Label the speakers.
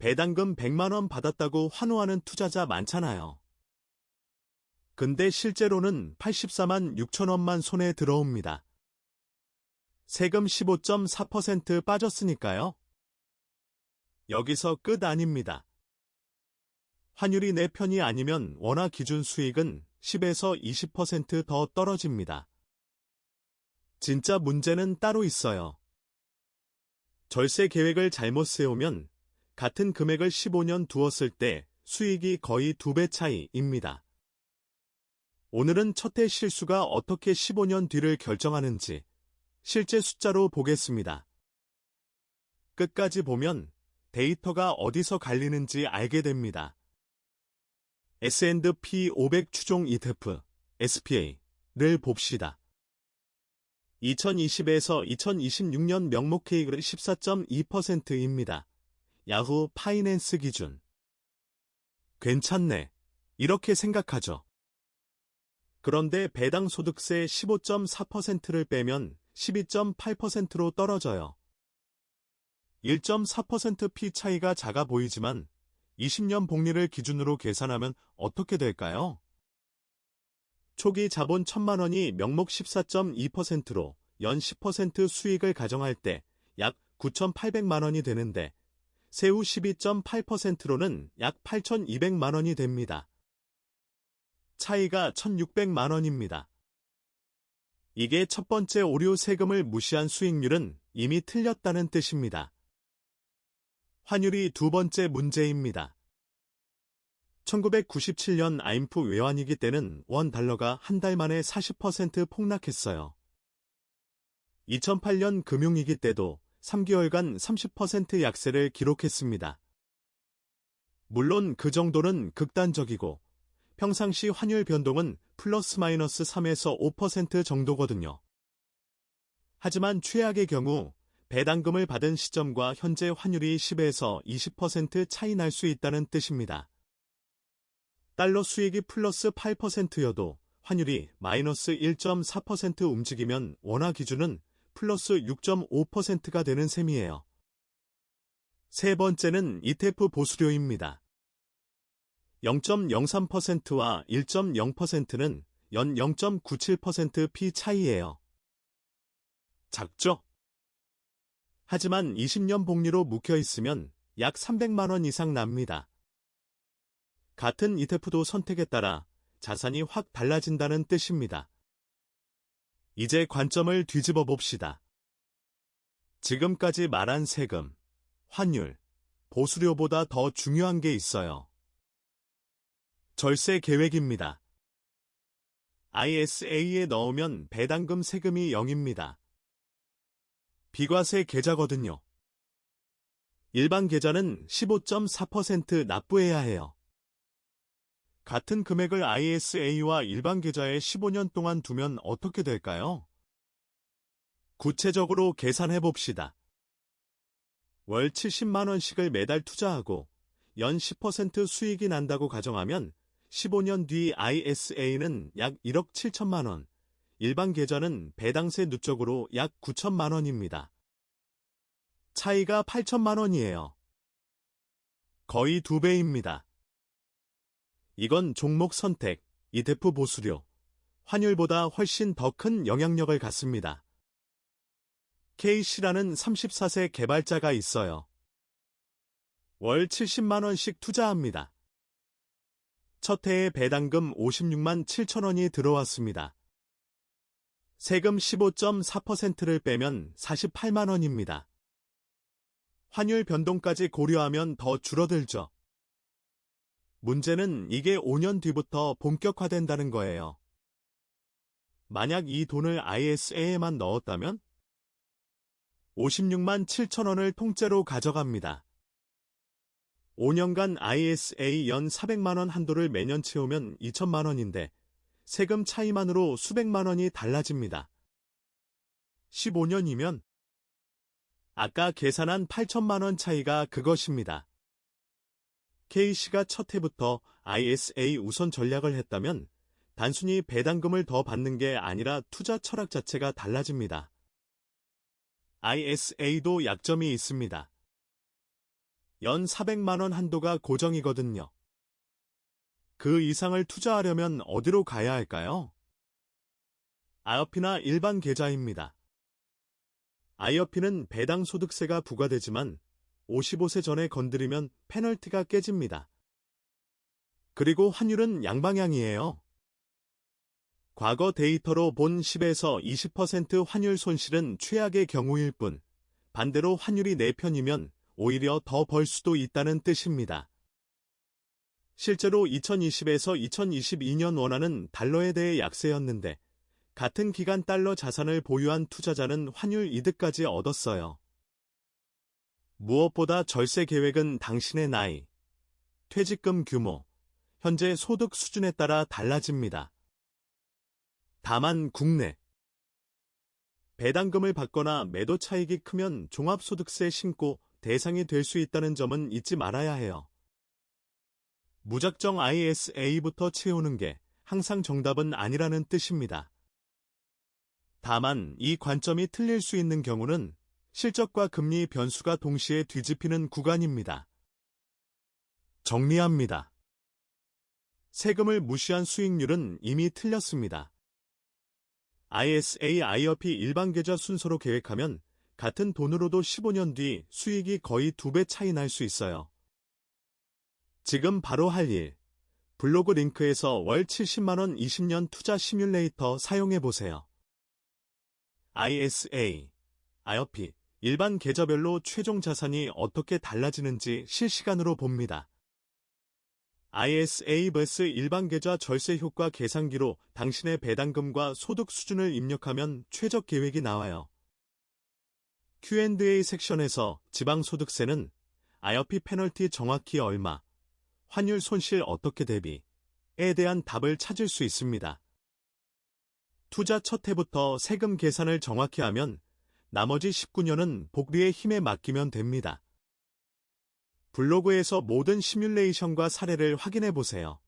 Speaker 1: 배당금 100만 원 받았다고 환호하는 투자자 많잖아요. 근데 실제로는 84만 6천 원만 손에 들어옵니다. 세금 15.4% 빠졌으니까요. 여기서 끝 아닙니다. 환율이 내 편이 아니면 원화 기준 수익은 10에서 20% 더 떨어집니다. 진짜 문제는 따로 있어요. 절세 계획을 잘못 세우면 같은 금액을 15년 두었을 때 수익이 거의 2배 차이입니다. 오늘은 첫 해 실수가 어떻게 15년 뒤를 결정하는지 실제 숫자로 보겠습니다. 끝까지 보면 데이터가 어디서 갈리는지 알게 됩니다. S&P 500 추종 ETF, SPA를 봅시다. 2020에서 2026년 명목 K가 14.2%입니다. 야후 파이낸스 기준. 괜찮네. 이렇게 생각하죠. 그런데 배당 소득세 15.4%를 빼면 12.8%로 떨어져요. 1.4% 피 차이가 작아 보이지만 20년 복리를 기준으로 계산하면 어떻게 될까요? 초기 자본 1,000만 원이 명목 14.2%로 연 10% 수익을 가정할 때 약 9,800만 원이 되는데 세후 12.8%로는 약 8,200만 원이 됩니다. 차이가 1,600만 원입니다. 이게 첫 번째 오류 세금을 무시한 수익률은 이미 틀렸다는 뜻입니다. 환율이 두 번째 문제입니다. 1997년 IMF 외환위기 때는 원 달러가 한 달 만에 40% 폭락했어요. 2008년 금융위기 때도 3개월간 30% 약세를 기록했습니다. 물론 그 정도는 극단적이고 평상시 환율 변동은 플러스 마이너스 3에서 5% 정도거든요. 하지만 최악의 경우 배당금을 받은 시점과 현재 환율이 10에서 20% 차이 날 수 있다는 뜻입니다. 달러 수익이 플러스 8%여도 환율이 마이너스 1.4% 움직이면 원화 기준은 플러스 6.5%가 되는 셈이에요. 세 번째는 ETF 보수료입니다. 0.03%와 1.0%는 연 0.97% 피 차이예요. 작죠? 하지만 20년 복리로 묵혀 있으면 약 300만 원 이상 납니다. 같은 ETF도 선택에 따라 자산이 확 달라진다는 뜻입니다. 이제 관점을 뒤집어 봅시다. 지금까지 말한 세금, 환율, 보수료보다 더 중요한 게 있어요. 절세 계획입니다. ISA에 넣으면 배당금 세금이 0입니다. 비과세 계좌거든요. 일반 계좌는 15.4% 납부해야 해요. 같은 금액을 ISA와 일반 계좌에 15년 동안 두면 어떻게 될까요? 구체적으로 계산해 봅시다. 월 70만 원씩을 매달 투자하고 연 10% 수익이 난다고 가정하면 15년 뒤 ISA는 약 1억 7천만 원, 일반 계좌는 배당세 누적으로 약 9천만 원입니다. 차이가 8천만 원이에요. 거의 2배입니다. 이건 종목 선택, ETF 보수료, 환율보다 훨씬 더 큰 영향력을 갖습니다. K씨라는 34세 개발자가 있어요. 월 70만 원씩 투자합니다. 첫 해에 배당금 56만 7천 원이 들어왔습니다. 세금 15.4%를 빼면 48만 원입니다. 환율 변동까지 고려하면 더 줄어들죠. 문제는 이게 5년 뒤부터 본격화된다는 거예요. 만약 이 돈을 ISA에만 넣었다면 56만 7천 원을 통째로 가져갑니다. 5년간 ISA 연 400만 원 한도를 매년 채우면 2천만 원인데 세금 차이만으로 수백만 원이 달라집니다. 15년이면 아까 계산한 8천만 원 차이가 그것입니다. K씨가 첫 해부터 ISA 우선 전략을 했다면 단순히 배당금을 더 받는 게 아니라 투자 철학 자체가 달라집니다. ISA도 약점이 있습니다. 연 400만 원 한도가 고정이거든요. 그 이상을 투자하려면 어디로 가야 할까요? IRP나 일반 계좌입니다. IRP는 배당 소득세가 부과되지만 55세 전에 건드리면 페널티가 깨집니다. 그리고 환율은 양방향이에요. 과거 데이터로 본 10에서 20% 환율 손실은 최악의 경우일 뿐, 반대로 환율이 내 편이면 오히려 더 벌 수도 있다는 뜻입니다. 실제로 2020에서 2022년 원화는 달러에 대해 약세였는데, 같은 기간 달러 자산을 보유한 투자자는 환율 이득까지 얻었어요. 무엇보다 절세 계획은 당신의 나이, 퇴직금 규모, 현재 소득 수준에 따라 달라집니다. 다만 국내 배당금을 받거나 매도 차익이 크면 종합소득세 신고 대상이 될 수 있다는 점은 잊지 말아야 해요. 무작정 ISA부터 채우는 게 항상 정답은 아니라는 뜻입니다. 다만 이 관점이 틀릴 수 있는 경우는 실적과 금리 변수가 동시에 뒤집히는 구간입니다. 정리합니다. 세금을 무시한 수익률은 이미 틀렸습니다. ISA, IRP 일반 계좌 순서로 계획하면 같은 돈으로도 15년 뒤 수익이 거의 2배 차이 날 수 있어요. 지금 바로 할 일, 블로그 링크에서 월 70만원 20년 투자 시뮬레이터 사용해보세요. ISA, IRP, 일반 계좌별로 최종 자산이 어떻게 달라지는지 실시간으로 봅니다. ISA vs 일반 계좌 절세 효과 계산기로 당신의 배당금과 소득 수준을 입력하면 최적 계획이 나와요. Q&A 섹션에서 지방소득세는 IRP 페널티 정확히 얼마, 환율 손실 어떻게 대비에 대한 답을 찾을 수 있습니다. 투자 첫 해부터 세금 계산을 정확히 하면 나머지 19년은 복리의 힘에 맡기면 됩니다. 블로그에서 모든 시뮬레이션과 사례를 확인해 보세요.